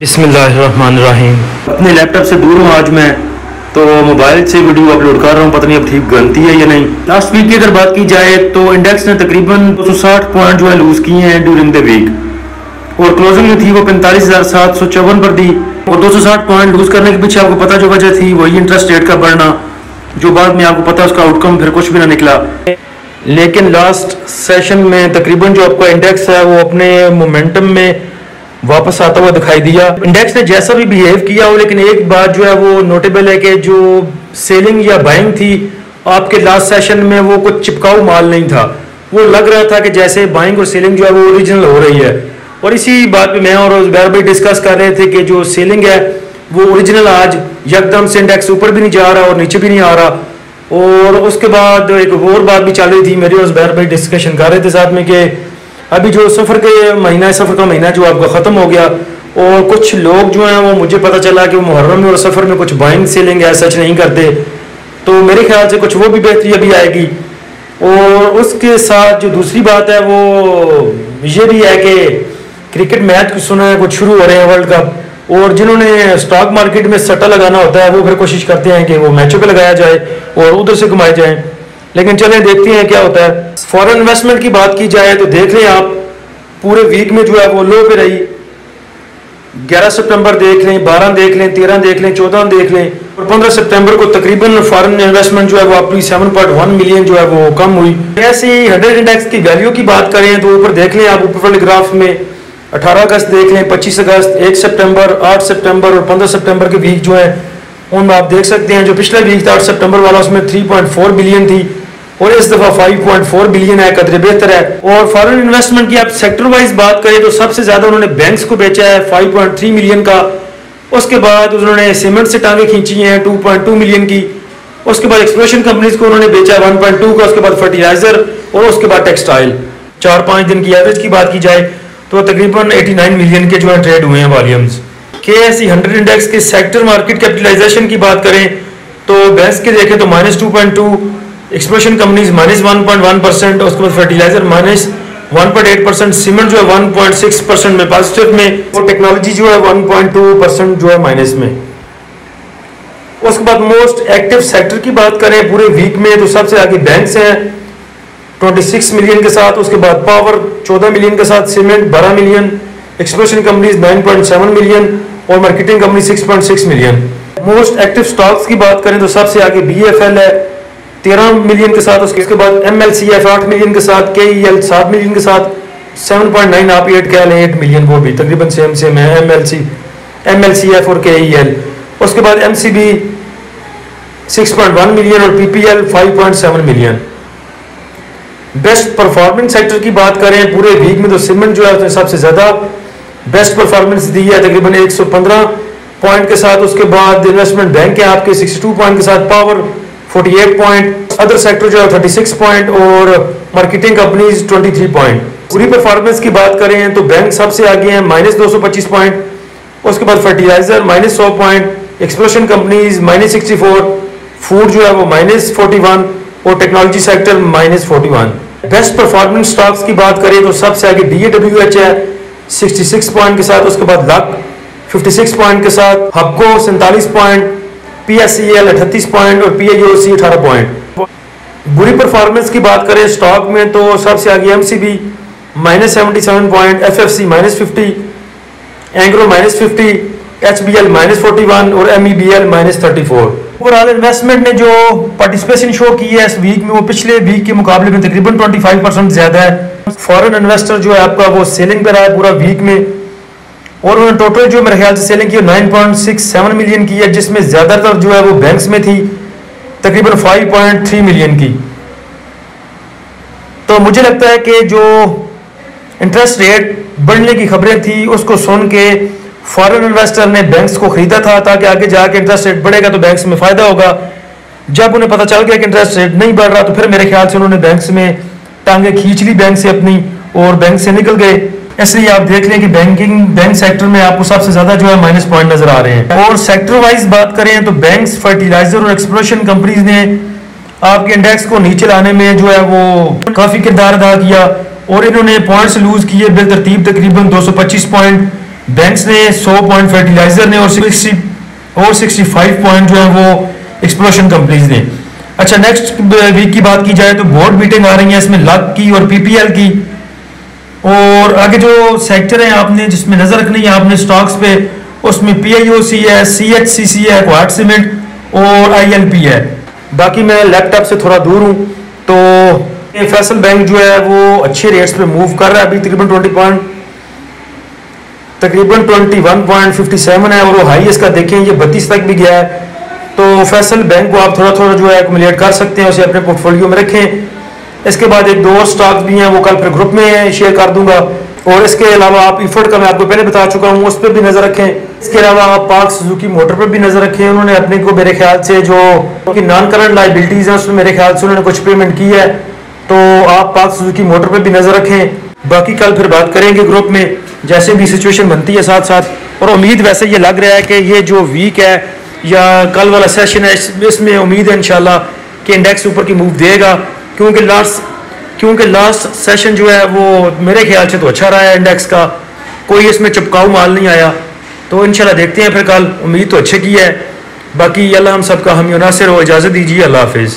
बिस्मिल्लाहिर्रहमानिर्रहीम। अपने लैपटॉप से दूर हूँ आज मैं, तो मोबाइल से वीडियो अपलोड कर रहा हूँ। पता नहीं अब ठीक गलती है या नहीं। लास्ट वीक की अगर बात की जाए तो इंडेक्स ने तकरीबन 260 पॉइंट जो है लूज़ किए हैं ड्यूरिंग द वीक, और क्लोजिंग जो थी वो 45,754 पर दी। और 260 पॉइंट लूज़ करने के पीछे आपको पता जो वजह थी वही इंटरेस्ट रेट का बढ़ना, जो बाद में आपको पता उसका आउटकम फिर कुछ भी ना निकला। लेकिन लास्ट सेशन में तकरीबन जो आपका इंडेक्स है वो अपने मोमेंटम में वापस आता हुआ दिखाई दिया। इंडेक्स ने जैसा भी बिहेव किया हो, लेकिन एक बात जो है वो नोटेबल है कि जो सेलिंग या बाइंग थी आपके लास्ट सेशन में वो कुछ चिपकाऊ माल नहीं था। वो लग रहा था कि जैसे बाइंग और सेलिंग जो है वो ओरिजिनल हो रही है। और इसी बात पे मैं और ज़ुबैर भाई डिस्कस कर रहे थे कि जो सेलिंग है वो ओरिजिनल आज यकदम से इंडेक्स ऊपर भी नहीं जा रहा और नीचे भी नहीं आ रहा। और उसके बाद एक और बात भी चल रही थी, मेरी और ज़ुबैर भाई डिस्कशन कर रहे थे साथ में कि अभी जो सफ़र का महीना जो आपका ख़त्म हो गया, और कुछ लोग जो हैं वो मुझे पता चला कि वो मुहर्रम में और सफ़र में कुछ बाइंग सेलिंग है सच नहीं करते, तो मेरे ख्याल से कुछ वो भी बेहतरी अभी आएगी। और उसके साथ जो दूसरी बात है वो ये भी है कि क्रिकेट मैच सुना है कुछ शुरू हो रहे हैं वर्ल्ड कप, और जिन्होंने स्टॉक मार्केट में सट्टा लगाना होता है वो फिर कोशिश करते हैं कि वो मैचों पे लगाया जाए और उधर से कमाए जाए। लेकिन चलें देखते हैं क्या होता है। फॉरेन इन्वेस्टमेंट की बात की जाए तो देख लें आप, पूरे वीक में जो है वो लो पे रही। 11 सितंबर देख लें, 12 देख लें, 13 देख लें, 14 देख लें, और 15 सितंबर को तकरीबन फॉरेन इन्वेस्टमेंट जो है वो अपनी 7.1 मिलियन जो है वो कम हुई। ऐसे ही 100 इंडेक्स की वैल्यू की बात करें तो ऊपर देख लें आप, ऊपर वाले ग्राफ में 18 अगस्त देख लें, 25 अगस्त, 1 सितंबर, 8 सितंबर और 15 सितंबर के वीक जो है उनमें आप देख सकते हैं। जो पिछला वीक था 8 सितंबर वाला, उसमें 3.4 बिलियन थी और इस दफा 5.4 बिलियन है, कदरे बेहतर है। और फॉरेन इन्वेस्टमेंट की आप सेक्टर वाइज बात करें तो सबसे ज्यादा उन्होंने बैंक्स को बेचा है 5.3 मिलियन का। उसके बाद उन्होंने सीमेंट से टांगे खींची हैं 2.2 मिलियन की। उसके बाद एक्सप्लोरेशन कंपनीज को उन्होंने बेचा है 1.2 का। उसके बाद फर्टिलाइजर और उसके बाद टेक्सटाइल। 4-5 दिन की एवरेज की बात की जाए तो तकरीबन 89 मिलियन के जो है ट्रेड हुए हैं वॉल्यूम्स। KSE 100 इंडेक्स के सेक्टर मार्केट कैपिटलाइजेशन की बात करें तो बैंक्स के देखें तो -2.2, एक्सप्लोरेशन कंपनीज -1.1%, उसके बाद फर्टिलाइजर -1.8%, सीमेंट जो है 1.6% में पॉजिटिव में, और टेक्नोलॉजी जो है 1.2% जो है माइनस में। उसके बाद मोस्ट एक्टिव सेक्टर की बात करें पूरे वीक में तो सबसे आगे बैंक्स हैं 26 मिलियन के साथ, उसके बाद पावर 14 मिलियन के साथ, cement 12 million, exploration companies 9.7 million और marketing company 6.6 million. Most active stocks की बात करें तो सबसे आगे BFL है 13 मिलियन के साथ, उसके बाद MLCF 8 मिलियन के साथ, KEL 7 मिलियन के साथ, 7.9 आप 8 कह लें, 8 मिलियन वो भी तकरीबन सेम है MLCF और KEL। उसके बाद MCB 6.1 मिलियन और PPL 5.7 million. Best performing sector की बात करें पूरे वीक में तो सीमेंट जो है उसने सबसे ज्यादा बेस्ट परफॉर्मेंस दी है तकरीबन 115 पॉइंट के साथ। उसके बाद इन्वेस्टमेंट बैंक है आपके 62 पॉइंट के साथ, पावर 48 पॉइंट, अदर सेक्टर जो है 36 पॉइंट और मार्केटिंग कंपनीज 23 पॉइंट। पूरी परफॉर्मेंस की बात करें तो बैंक सबसे आगे हैं -225 पॉइंट, उसके बाद fertiliser -100 point, exploration companies -64, food जो है वो -41 और technology sector -41। Best performance stocks की बात करें तो सबसे आगे DAWH है 66 पॉइंट के साथ, उसके बाद लक 56 पॉइंट के साथ, हबको 47 पॉइंट, PSEL 38 पॉइंट और PIOC 18 पॉइंट। बुरी परफॉर्मेंस की बात करें स्टॉक में तो सबसे आगे MCB -77 point, FFC -50, Engro -50, HBL -41 और MEBL -34। ओवरऑल इन्वेस्टमेंट ने जो पार्टिसिपेशन शो की है इस वीक में वो पिछले वीक के मुकाबले में तकरीबन 25% ज्यादा है। फॉरेन इन्वेस्टर जो है आपका वो सेलिंग पे रहा है पूरा वीक में, और उन्होंने टोटल जो मेरे ख्याल से सेलिंग की 9.67 मिलियन की है, जिसमें ज्यादातर जो है वो बैंक्स में थी तकरीबन 5.3 मिलियन की। तो मुझे लगता है कि जो इंटरेस्ट रेट बढ़ने की खबरें थी उसको सुन के फॉरेन इन्वेस्टर ने बैंक्स को खरीदा था ताकि आगे जाके इंटरेस्ट रेट बढ़ेगा तो बैंक्स में फायदा होगा। जब उन्हें पता चल गया कि इंटरेस्ट रेट नहीं बढ़ रहा तो फिर मेरे ख्याल से उन्होंने बैंक्स में टांगे खींच ली बैंक से अपनी और बैंक से निकल गए। इसलिए आप देख लें कि बैंक सेक्टर में आपको सबसे ज्यादा जो है माइनस पॉइंट नजर आ रहे हैं। और सेक्टर वाइज बात करें तो बैंक्स, फर्टिलाइजर और एक्सप्लोरेशन कंपनीज ने आपके इंडेक्स को नीचे लाने में जो है वो काफी किरदार अदा किया, और इन्होंने पॉइंट्स लूज किए बेतरतीब तकरीबन 225 पॉइंट बैंक्स ने 100 पॉइंट, फर्टिलाइजर ने और 65 पॉइंट जो है वो एक्सप्लोशन कंपनीज ने। अच्छा, नेक्स्ट वीक की बात की जाए तो बोर्ड मीटिंग आ रही है, इसमें लक की और पीपीएल की। और आगे जो सेक्टर है आपने जिसमें नजर रखनी है आपने स्टॉक्स पे, उसमें पीआईओसी है, सीएचसीसी है, क्वाड सीमेंट और आईएलपी है। बाकी मैं लैपटॉप से थोड़ा दूर हूँ, तो फैसल बैंक जो है वो अच्छे रेट्स पे मूव कर रहा है, अभी तकरीबन 21.57 है, और वो हाई इसका देखें ये 32 तक भी गया है। तो फैसल बैंक को आप थोड़ा थोड़ा जो है एक्युमुलेट कर सकते हैं, उसे अपने पोर्टफोलियो में रखें। इसके बाद एक दो और स्टॉक्स भी हैं, वो कल फिर ग्रुप में शेयर कर दूंगा। और इसके अलावा आप इफर्ट का मैं आपको पहले बता चुका हूँ, उस पर भी नजर रखें। इसके अलावा आप पार्क सुजुकी मोटर पर भी नजर रखें। उन्होंने अपने को मेरे ख्याल से जो नॉन करंट लाइबिलिटीज हैं उसमें मेरे ख्याल से उन्होंने कुछ पेमेंट की है, तो आप पार्क सुजुकी मोटर पर भी नजर रखें। बाकी कल फिर बात करेंगे ग्रुप में, जैसे भी सिचुएशन बनती है साथ साथ। और उम्मीद वैसे ये लग रहा है कि ये जो वीक है या कल वाला सेशन है, इसमें उम्मीद है इंशाल्लाह कि इंडेक्स ऊपर की मूव देगा, क्योंकि लास्ट सेशन जो है वो मेरे ख्याल से तो अच्छा रहा है इंडेक्स का, कोई इसमें चिपकाऊ माल नहीं आया। तो इंशाल्लाह देखते हैं फिर कल, उम्मीद तो अच्छे की है। बाकी अल्लाह हम सबका हामी नासिर हो, इजाज़त दीजिए, अल्लाह हाफिज़।